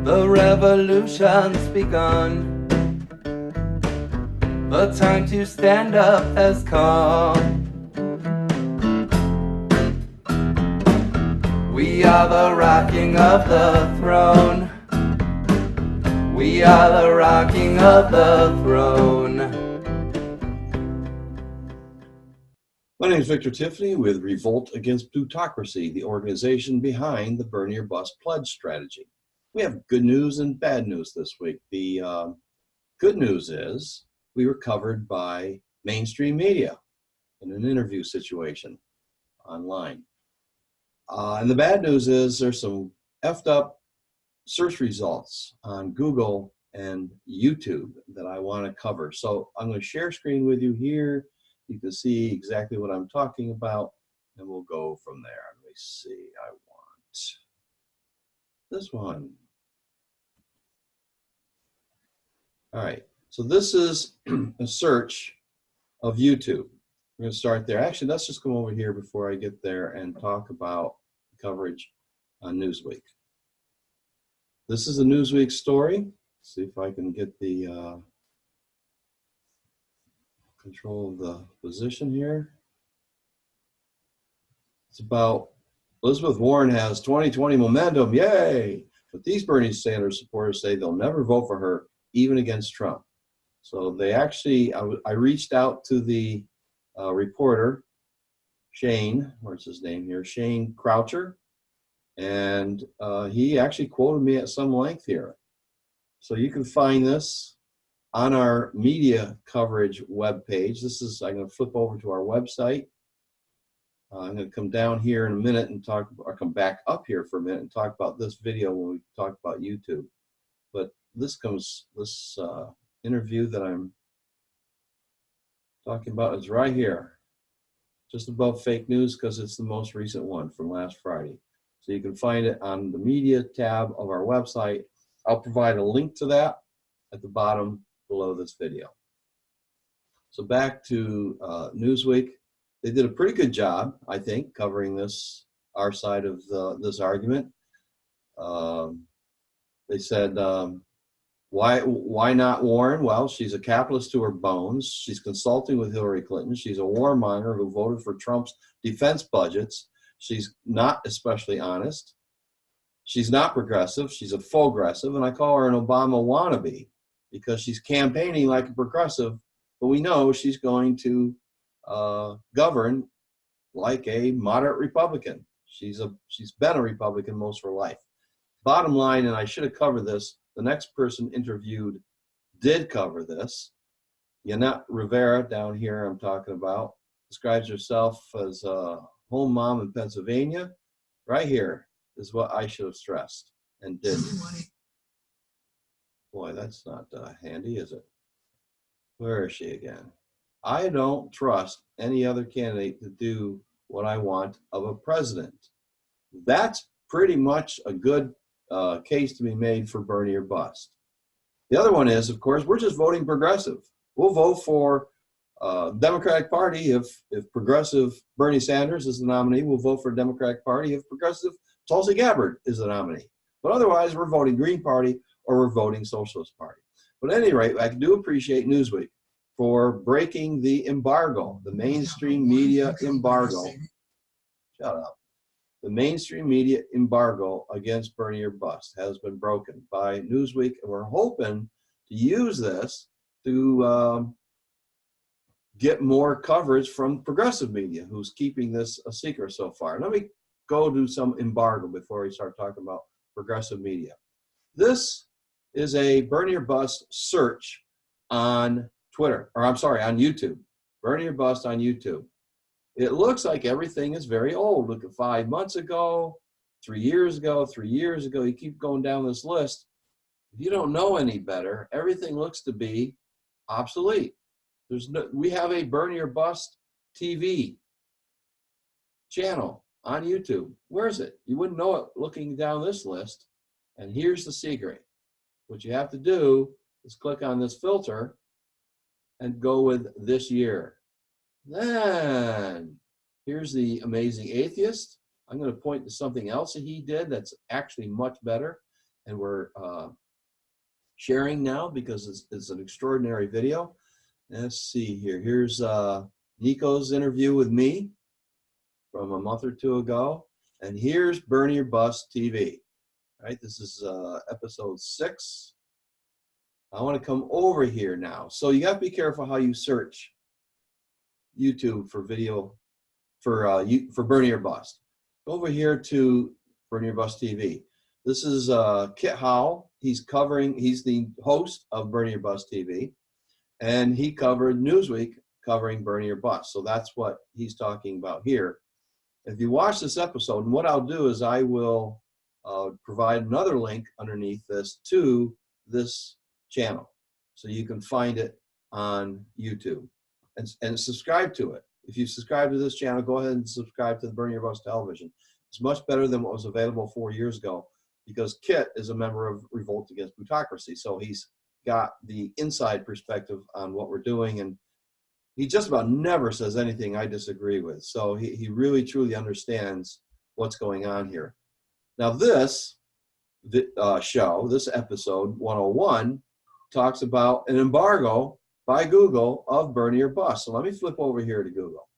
The revolution's begun. The time to stand up has come. We are the rocking of the throne. We are the rocking of the throne. My name is Victor Tiffany with Revolt Against Plutocracy, the organization behind the Burn Your Bus Pledge strategy. We have good news and bad news this week. The good news is we were covered by mainstream media in an interview situation online. And the bad news is there's some effed up search results on Google and YouTube that I want to cover. So I'm going to share screen with you here. You can see exactly what I'm talking about, and we'll go from there. Let me see. I want this one. All right. So this is a search of YouTube. We're going to start there. Actually, let's just come over here before I get there and talk about coverage on Newsweek. This is a Newsweek story. Let's see if I can get the control of the position here. It's about Elizabeth Warren has 2020 momentum, yay! But these Bernie Sanders supporters say they'll never vote for her, even against Trump. So they actually, I reached out to the reporter, Shane, where's his name here? Shane Croucher, and he actually quoted me at some length here. So you can find this on our media coverage webpage. This is, I'm going to flip over to our website. I'm going to come down here in a minute and talk, or come back up here for a minute and talk about this video when we talk about YouTube. But this interview that I'm talking about is right here, just above fake news, because it's the most recent one from last Friday. So you can find it on the media tab of our website. I'll provide a link to that at the bottom below this video. So back to Newsweek. They did a pretty good job, I think, covering this, our side of this argument. They said, why not Warren? Well, she's a capitalist to her bones. She's consulting with Hillary Clinton. She's a warmonger who voted for Trump's defense budgets. She's not especially honest. She's not progressive. She's a faux progressive, and I call her an Obama wannabe because she's campaigning like a progressive, but we know she's going to govern like a moderate Republican. She's been a Republican most of her life. Bottom line, and I should have covered this, the next person interviewed did cover this. Yannette Rivera, down here I'm talking about, describes herself as a home mom in Pennsylvania. Right here is what I should have stressed and did. Boy, that's not handy, is it? Where is she again? I don't trust any other candidate to do what I want of a president. That's pretty much a good case to be made for Bernie or bust. The other one is, of course, we're just voting progressive. We'll vote for Democratic Party if progressive Bernie Sanders is the nominee. We'll vote for Democratic Party if progressive Tulsi Gabbard is the nominee. But otherwise, we're voting Green Party or we're voting Socialist Party. But at any rate, I do appreciate Newsweek for breaking the embargo, the mainstream media embargo. Shut up. The mainstream media embargo against Bernie or bust has been broken by Newsweek, and we're hoping to use this to get more coverage from progressive media, who's keeping this a secret so far. Let me go do some embargo before we start talking about progressive media. This is a Bernie or bust search on Twitter, or I'm sorry, on YouTube. Bernie or bust on YouTube. It looks like everything is very old. Look at 5 months ago, 3 years ago, 3 years ago. You keep going down this list. If you don't know any better, everything looks to be obsolete. We have a Bernie or bust TV channel on YouTube. Where is it? You wouldn't know it looking down this list. And here's the secret. What you have to do is click on this filter and go with this year. Then here's the Amazing Atheist. I'm going to point to something else that he did that's actually much better. and we're sharing now because it's an extraordinary video. Let's see here. Here's Nico's interview with me from a month or two ago, and here's Bernie or Bust TV. All right, this is episode 6. I want to come over here now. So you got to be careful how you search YouTube for video for Bernie or Bust. Go over here to Bernie or Bust TV. This is Kit Howell. He's the host of Bernie or Bust TV, and he covered Newsweek covering Bernie or Bust. So that's what he's talking about here. If you watch this episode, and what I'll do is I will provide another link underneath this to this channel, so you can find it on YouTube and subscribe to it. If you subscribe to this channel, go ahead and subscribe to the Bernie or Bust television. It's much better than what was available 4 years ago, because Kit is a member of Revolt Against Plutocracy, so he's got the inside perspective on what we're doing, and he just about never says anything I disagree with. So he really truly understands what's going on here. Now this show, this episode 101, talks about an embargo by Google of Bernie or Bust. So let me flip over here to Google.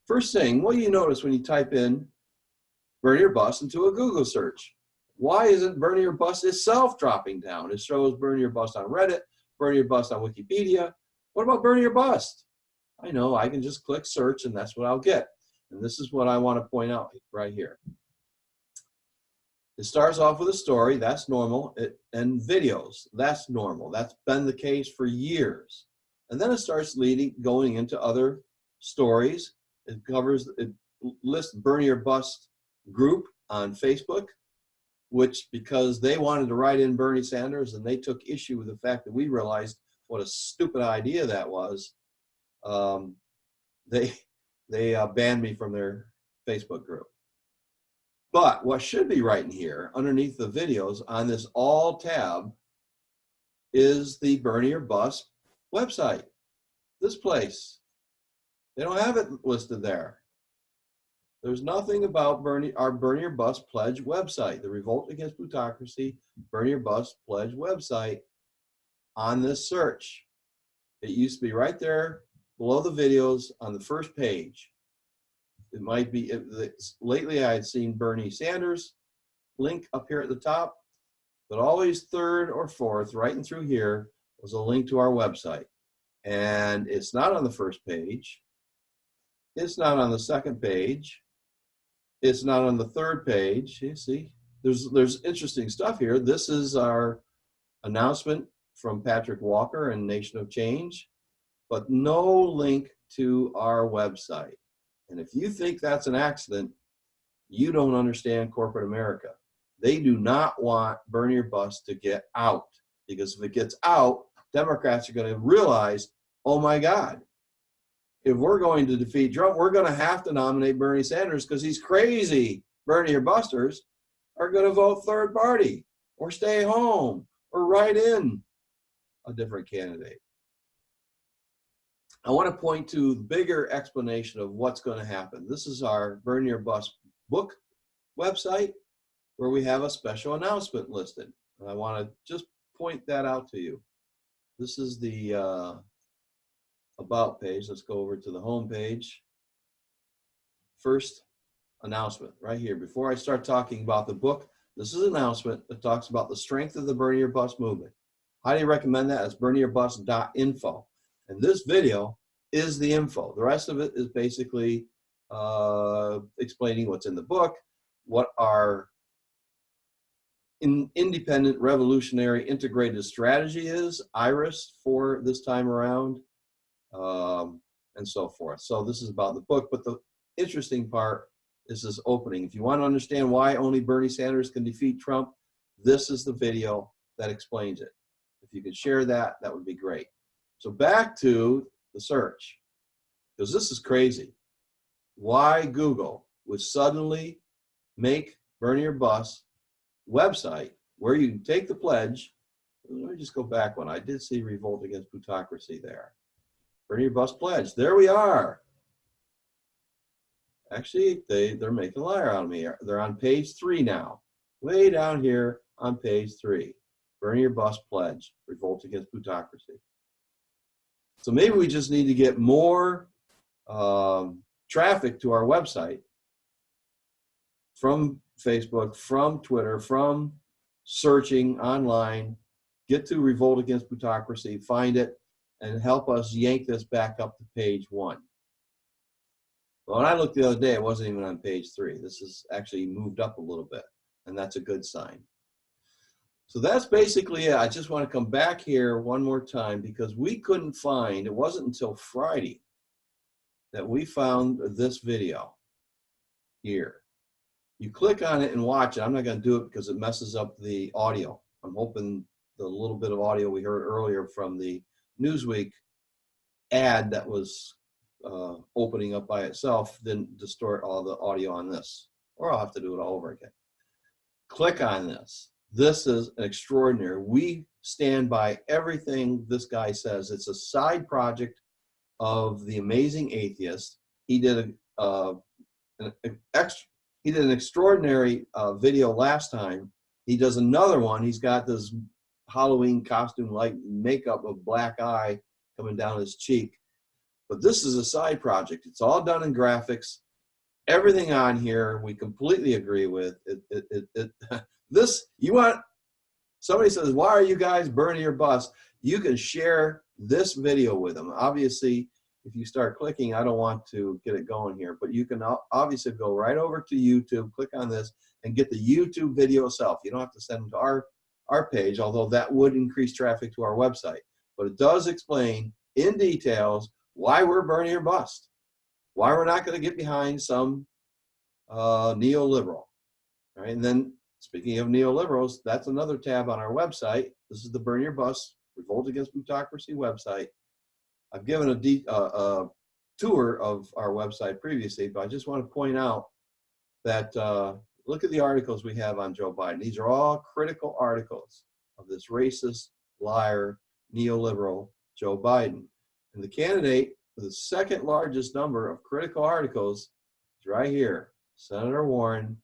First thing, what do you notice when you type in Bernie or Bust into a Google search? Why isn't Bernie or Bust itself dropping down? It shows Bernie or Bust on Reddit, Bernie or Bust on Wikipedia. What about Bernie or Bust? I know, I can just click search and that's what I'll get. And this is what I want to point out right here. It starts off with a story, that's normal, and videos, that's normal. That's been the case for years. And then it starts going into other stories. It lists Bernie or Bust group on Facebook, which, because they wanted to write in Bernie Sanders and they took issue with the fact that we realized what a stupid idea that was, they banned me from their Facebook group. But what should be right in here, underneath the videos on this all tab, is the Bernie or Bust website. This place. They don't have it listed there. There's nothing about our Bernie or Bust pledge website, the Revolt Against Plutocracy Bernie or Bust pledge website, on this search. It used to be right there below the videos on the first page. It might be, lately I had seen Bernie Sanders link up here at the top, but always third or fourth, right in through here, was a link to our website. And it's not on the first page. It's not on the second page. It's not on the third page. You see, there's interesting stuff here. This is our announcement from Patrick Walker and Nation of Change, but no link to our website. And if you think that's an accident, you don't understand corporate America. They do not want Bernie or Bust to get out, because if it gets out, Democrats are going to realize, oh my God, if we're going to defeat Trump, we're going to have to nominate Bernie Sanders, because these crazy Bernie or Busters are going to vote third party or stay home or write in a different candidate. I want to point to the bigger explanation of what's going to happen. This is our Bernie or Bust book website, where we have a special announcement listed. And I want to just point that out to you. This is the About page. Let's go over to the home page. First announcement right here. Before I start talking about the book, this is an announcement that talks about the strength of the Bernie or Bust movement. Highly recommend that. It's bernieorbust.info. And this video is the info. The rest of it is basically explaining what's in the book, what our independent revolutionary integrated strategy is, IRIS, for this time around, and so forth. So this is about the book, but the interesting part is this opening. If you want to understand why only Bernie Sanders can defeat Trump, this is the video that explains it. If you could share that, that would be great. So back to the search, because this is crazy. Why Google would suddenly make Bernie or Bust website where you can take the pledge. Let me just go back one. I did see Revolt Against Plutocracy there. Bernie or Bust pledge. There we are. Actually, they're making a liar out of me. They're on page 3 now. Way down here on page 3. Burn Your Bus Pledge, Revolt Against Plutocracy. So maybe we just need to get more traffic to our website from Facebook, from Twitter, from searching online. Get to Revolt Against Plutocracy, find it, and help us yank this back up to page 1. Well, when I looked the other day, it wasn't even on page 3. This is actually moved up a little bit, and that's a good sign. So that's basically it. I just want to come back here one more time because we couldn't find, it wasn't until Friday that we found this video here. You click on it and watch it. I'm not going to do it because it messes up the audio. I'm hoping the little bit of audio we heard earlier from the Newsweek ad that was opening up by itself didn't distort all the audio on this, or I'll have to do it all over again. Click on this. This is extraordinary. We stand by everything this guy says. It's a side project of The Amazing Atheist. He did an extraordinary video last time. He does another one. He's got this Halloween costume like makeup of black eye coming down his cheek. But this is a side project. It's all done in graphics. Everything on here we completely agree with. This, you want, somebody says, why are you guys burning your bus? You can share this video with them. Obviously, if you start clicking, I don't want to get it going here, but you can obviously go right over to YouTube, click on this, and get the YouTube video itself. You don't have to send them to our page, although that would increase traffic to our website. But it does explain in details why we're burning your bus, why we're not going to get behind some neoliberal. All right, and then speaking of neoliberals, that's another tab on our website. This is the Burn Your Bus, Revolt Against Plutocracy website. I've given a tour of our website previously, but I just want to point out that look at the articles we have on Joe Biden. These are all critical articles of this racist, liar, neoliberal Joe Biden. And the candidate with the second largest number of critical articles is right here. Senator Warren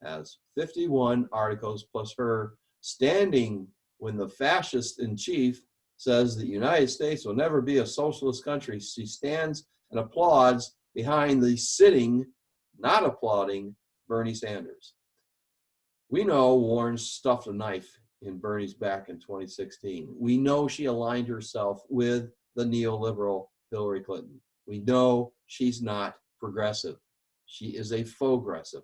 has 51 articles plus her standing when the fascist in chief says the United States will never be a socialist country. She stands and applauds behind the sitting, not applauding, Bernie Sanders. We know Warren stuffed a knife in Bernie's back in 2016. We know she aligned herself with the neoliberal Hillary Clinton. We know she's not progressive. She is a faux-gressive.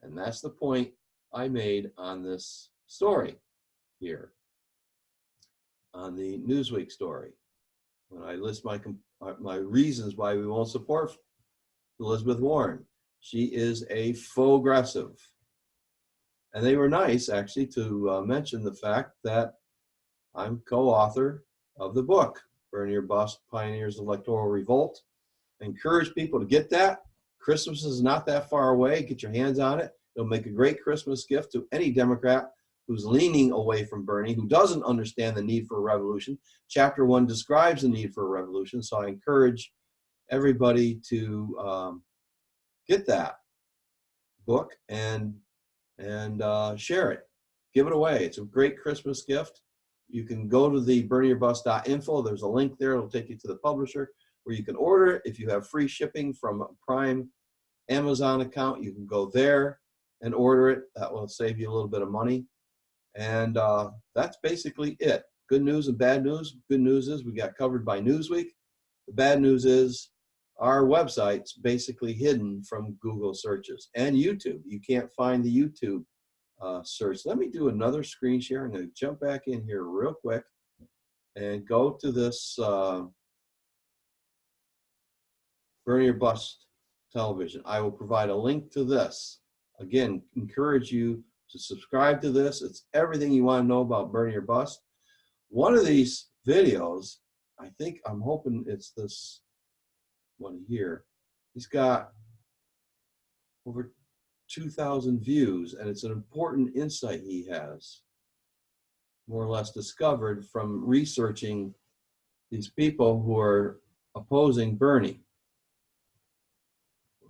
And that's the point I made on this story here, on the Newsweek story, when I list my reasons why we won't support Elizabeth Warren. She is a faux-gressive. And they were nice, actually, to mention the fact that I'm co-author of the book, Burn Your Bus, Pioneers Electoral Revolt. I encourage people to get that. Christmas is not that far away. Get your hands on it. It'll make a great Christmas gift to any Democrat who's leaning away from Bernie, who doesn't understand the need for a revolution. Chapter 1 describes the need for a revolution, so I encourage everybody to get that book and share it. Give it away. It's a great Christmas gift. You can go to the burnyourbus.info. There's a link there. It'll take you to the publisher where you can order it. If you have free shipping from a Prime Amazon account, you can go there and order it. That will save you a little bit of money. And that's basically it. Good news and bad news. Good news is we got covered by Newsweek. The bad news is our website's basically hidden from Google searches and YouTube. You can't find the YouTube search. Let me do another screen share. I'm going to jump back in here real quick and go to this Burn Your Bus television. I will provide a link to this. Again, encourage you to subscribe to this. It's everything you want to know about Burn Your Bus. One of these videos, I'm hoping it's this one here. He's got over 2,000 views, and it's an important insight he has, more or less discovered from researching these people who are opposing Bernie.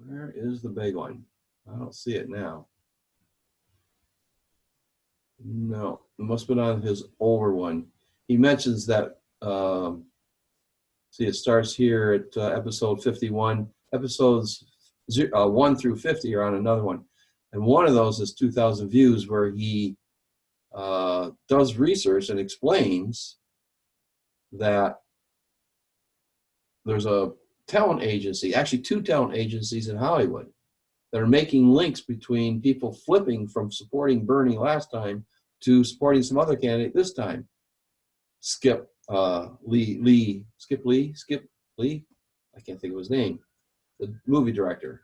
Where is the big one? I don't see it now. No, it must have been on his older one. He mentions that, see, it starts here at episode 51. Episodes 1 through 50 are on another one. And one of those is 2,000 views, where he does research and explains that there's a talent agency, actually two talent agencies in Hollywood, that are making links between people flipping from supporting Bernie last time to supporting some other candidate this time. Skip Lee, I can't think of his name, the movie director.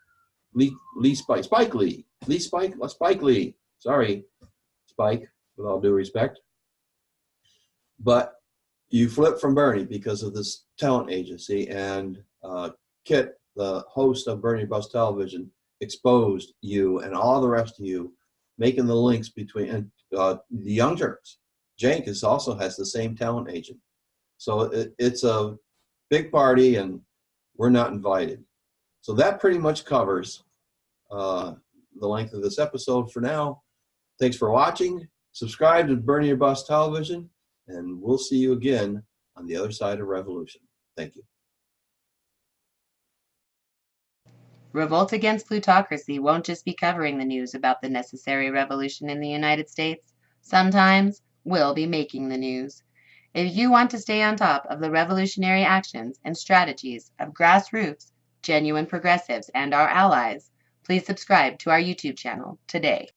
Spike Lee. Spike Lee. Sorry, Spike, with all due respect. But you flip from Bernie because of this talent agency, and Kit, the host of Bernie Bust Television, exposed you and all the rest of you, making the links between the Young Turks. Cenk also has the same talent agent. So it's a big party, and we're not invited. So that pretty much covers the length of this episode for now. Thanks for watching. Subscribe to Bernie or Bust Television, and we'll see you again on the other side of revolution. Thank you. Revolt Against Plutocracy won't just be covering the news about the necessary revolution in the United States. Sometimes we'll be making the news. If you want to stay on top of the revolutionary actions and strategies of grassroots, genuine progressives, and our allies, please subscribe to our YouTube channel today.